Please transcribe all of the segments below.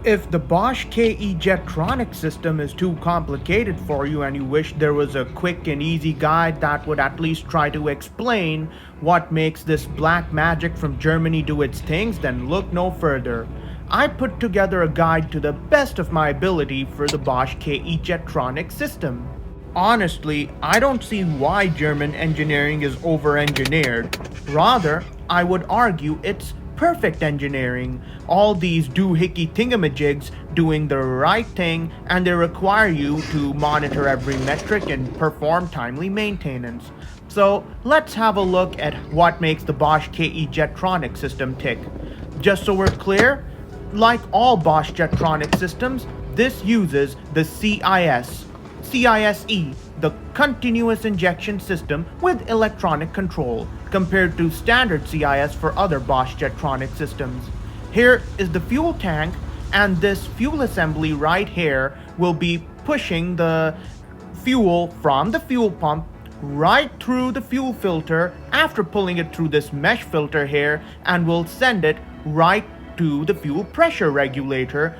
If the Bosch KE Jetronic system is too complicated for you and you wish there was a quick and easy guide that would at least try to explain what makes this black magic from Germany do its things, then look no further. I put together a guide to the best of my ability for the Bosch KE Jetronic system. Honestly, I don't see why German engineering is over-engineered. Rather, I would argue it's perfect engineering. All these doohickey thingamajigs doing the right thing, and they require you to monitor every metric and perform timely maintenance. So let's have a look at what makes the Bosch KE Jetronic system tick. Just so we're clear, like all Bosch Jetronic systems, this uses the CISE, the continuous injection system with electronic control, compared to standard CIS for other Bosch Jetronic systems. Here is the fuel tank, and this fuel assembly right here will be pushing the fuel from the fuel pump right through the fuel filter after pulling it through this mesh filter here, and will send it right to the fuel pressure regulator.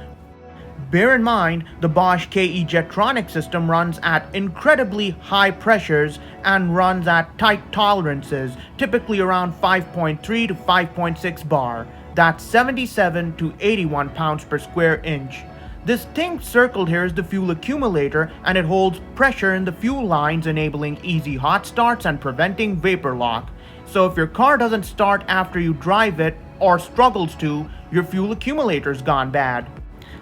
Bear in mind, the Bosch KE Jetronic system runs at incredibly high pressures and runs at tight tolerances, typically around 5.3 to 5.6 bar. That's 77 to 81 pounds per square inch. This thing circled here is the fuel accumulator, and it holds pressure in the fuel lines, enabling easy hot starts and preventing vapor lock. So if your car doesn't start after you drive it, or struggles to, your fuel accumulator's gone bad.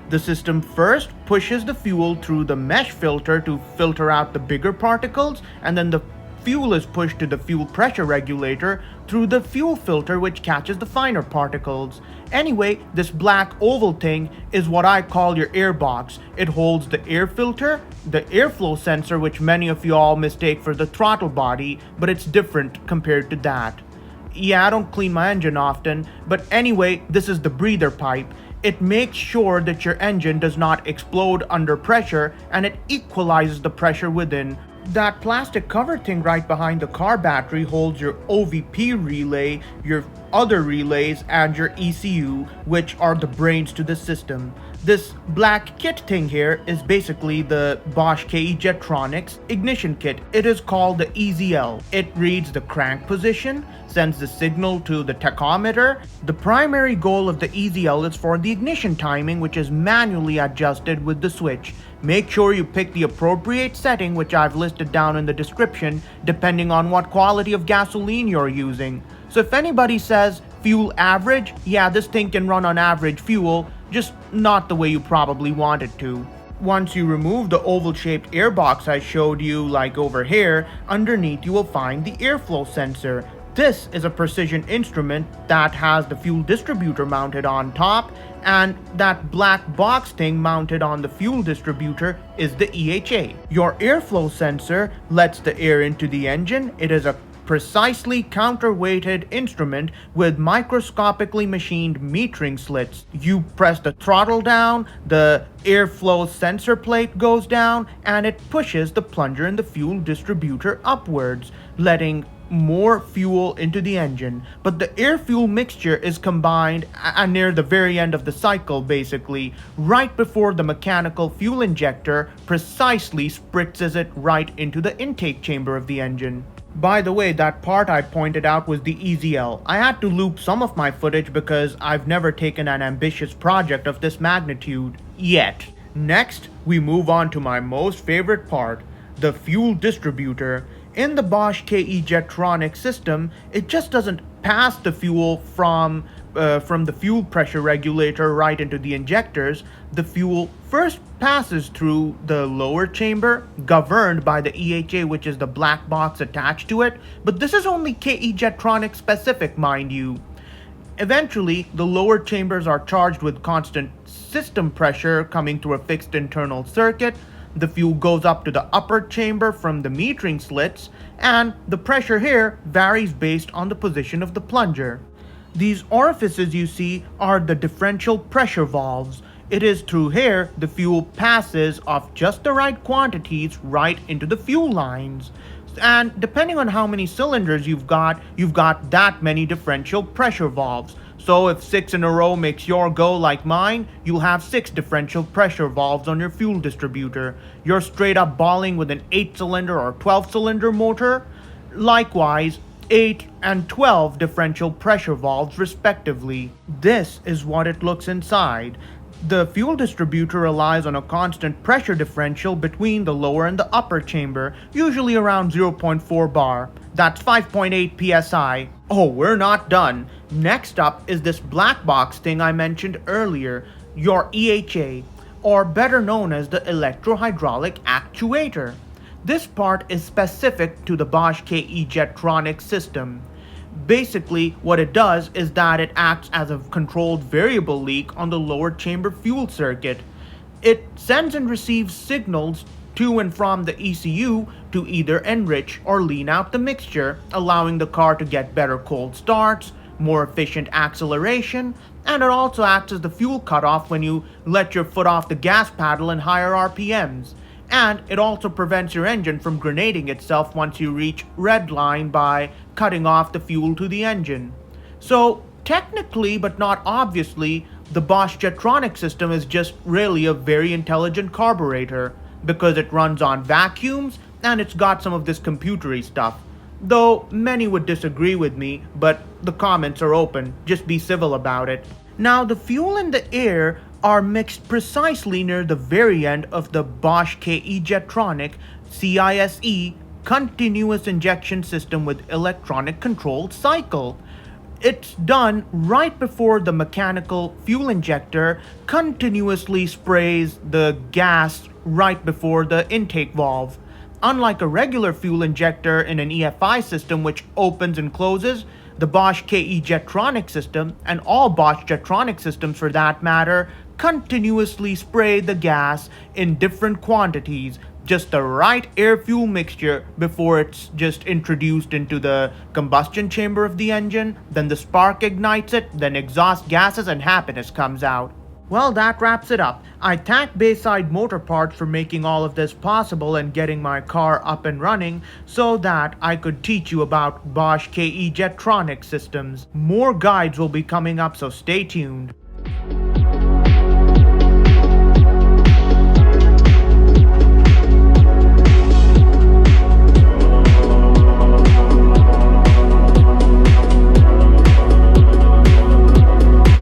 The system first pushes the fuel through the mesh filter to filter out the bigger particles, and then the fuel is pushed to the fuel pressure regulator through the fuel filter, which catches the finer particles. Anyway, this black oval thing is what I call your air box. It holds the air filter, the airflow sensor, which many of you all mistake for the throttle body, but it's different compared to that. Yeah, I don't clean my engine often, but anyway, this is the breather pipe. It makes sure that your engine does not explode under pressure, and it equalizes the pressure within. That plastic cover thing right behind the car battery holds your OVP relay, your other relays, and your ECU, which are the brains to the system. This black kit thing here is basically the Bosch KE Jetronic's ignition kit. It is called the EZL. It reads the crank position, sends the signal to the tachometer. The primary goal of the EZL is for the ignition timing, which is manually adjusted with the switch. Make sure you pick the appropriate setting, which I've listed down in the description, depending on what quality of gasoline you're using. So if anybody says fuel average, yeah, this thing can run on average fuel, just not the way you probably want it to. Once you remove the oval-shaped air box I showed you, like over here, underneath you will find the airflow sensor. This is a precision instrument that has the fuel distributor mounted on top, and that black box thing mounted on the fuel distributor is the EHA. Your airflow sensor lets the air into the engine. It is a precisely counterweighted instrument with microscopically machined metering slits. You press the throttle down, the airflow sensor plate goes down, and it pushes the plunger in the fuel distributor upwards, letting more fuel into the engine. But the air-fuel mixture is combined near the very end of the cycle, basically, right before the mechanical fuel injector precisely spritzes it right into the intake chamber of the engine. By the way, that part I pointed out was the EZL. I had to loop some of my footage because I've never taken an ambitious project of this magnitude yet. Next, we move on to my most favorite part, the fuel distributor. In the Bosch KE Jetronic system, it just doesn't pass the fuel from the fuel pressure regulator right into the injectors. The fuel first passes through the lower chamber, governed by the EHA, which is the black box attached to it, but this is only KE Jetronic specific, mind you. Eventually, the lower chambers are charged with constant system pressure coming through a fixed internal circuit. The fuel goes up to the upper chamber from the metering slits, and the pressure here varies based on the position of the plunger. These orifices you see are the differential pressure valves. It is through here the fuel passes of just the right quantities right into the fuel lines. And depending on how many cylinders you've got that many differential pressure valves. So if 6 in a row makes your go like mine, you'll have 6 differential pressure valves on your fuel distributor. You're straight up balling with an 8-cylinder or 12-cylinder motor. Likewise, 8 and 12 differential pressure valves respectively. This is what it looks inside. The fuel distributor relies on a constant pressure differential between the lower and the upper chamber, usually around 0.4 bar. That's 5.8 psi. Oh, we're not done. Next up is this black box thing I mentioned earlier, your EHA, or better known as the electro-hydraulic actuator. This part is specific to the Bosch KE Jetronic system. Basically, what it does is that it acts as a controlled variable leak on the lower chamber fuel circuit. It sends and receives signals to and from the ECU to either enrich or lean out the mixture, allowing the car to get better cold starts, more efficient acceleration, and it also acts as the fuel cutoff when you let your foot off the gas pedal in higher RPMs. And it also prevents your engine from grenading itself once you reach red line by cutting off the fuel to the engine. So technically, but not obviously, the Bosch Jetronic system is just really a very intelligent carburetor because it runs on vacuums and it's got some of this computery stuff. Though many would disagree with me, but the comments are open, just be civil about it. Now the fuel and the air are mixed precisely near the very end of the Bosch KE Jetronic CISE continuous injection system with electronic controlled cycle. It's done right before the mechanical fuel injector continuously sprays the gas right before the intake valve. Unlike a regular fuel injector in an EFI system which opens and closes, the Bosch KE Jetronic system, and all Bosch Jetronic systems for that matter, continuously spray the gas in different quantities, just the right air-fuel mixture before it's just introduced into the combustion chamber of the engine, then the spark ignites it, then exhaust gases and happiness comes out. Well, that wraps it up. I thank Bayside Motor Parts for making all of this possible and getting my car up and running so that I could teach you about Bosch KE Jetronic systems. More guides will be coming up, so stay tuned.